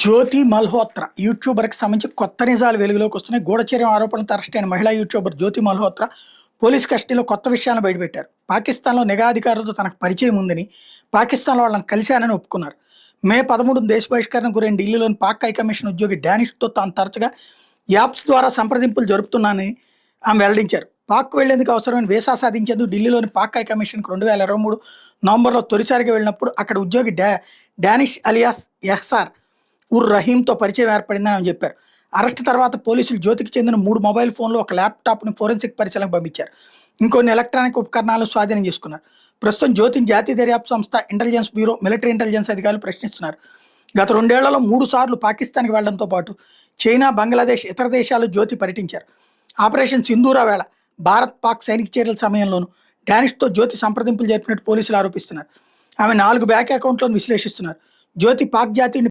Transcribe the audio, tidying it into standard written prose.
జ్యోతి మల్హోత్రా యూట్యూబర్కి సంబంధించి కొత్త నిజాలు వెలుగులోకి వస్తున్నాయి. గూఢచర్యం ఆరోపణలతో అరెస్ట్ అయిన మహిళా యూట్యూబర్ జ్యోతి మల్హోత్రా పోలీస్ కస్టడీలో కొత్త విషయాలను బయటపెట్టారు. పాకిస్తాన్లో నిఘా అధికారులతో తనకు పరిచయం ఉందని, పాకిస్తాన్లో వాళ్ళని కలిశానని ఒప్పుకున్నారు. మే 13 దేశ బహిష్కరణకు గురైన ఢిల్లీలోని పాక్ హైకమిషన్ ఉద్యోగి డానిష్తో తాను తరచుగా యాప్స్ ద్వారా సంప్రదింపులు జరుపుతున్నానని ఆమె వెల్లడించారు. పాక్ వెళ్లేందుకు అవసరమైన వీసా సాధించేందుకు ఢిల్లీలోని పాక్ హైకమిషన్కు 2023 నవంబర్లో తొలిసారిగా వెళ్ళినప్పుడు అక్కడ ఉద్యోగి డానిష్ అలియాస్ ఎహ్సార్ ఉర్ రహీంతో పరిచయం ఏర్పడిందని ఆమె చెప్పారు. అరెస్ట్ తర్వాత పోలీసులు జ్యోతికి చెందిన 3 మొబైల్ ఫోన్లు, ఒక ల్యాప్టాప్ను ఫోరెన్సిక్ పరిశీలనకు పంపించారు. ఇంకొన్ని ఎలక్ట్రానిక్ ఉపకరణాలను స్వాధీనం చేసుకున్నారు. ప్రస్తుతం జ్యోతిని జాతీయ దర్యాప్తు సంస్థ, ఇంటెలిజెన్స్ బ్యూరో, మిలిటరీ ఇంటెలిజెన్స్ అధికారులు ప్రశ్నిస్తున్నారు. గత 2 ఏళ్లలో 3 సార్లు పాకిస్తాన్కి వెళ్లడంతో పాటు చైనా, బంగ్లాదేశ్, ఇతర దేశాలు జ్యోతి పర్యటించారు. ఆపరేషన్ సింధూరా వేళ భారత్ పాక్ సైనిక చర్యల సమయంలోనూ డానిష్తో జ్యోతి సంప్రదింపులు జరిపినట్టు పోలీసులు ఆరోపిస్తున్నారు. ఆమె 4 బ్యాంక్ అకౌంట్లను విశ్లేషిస్తున్నారు. జ్యోతి పాక్ జాతీయుడిని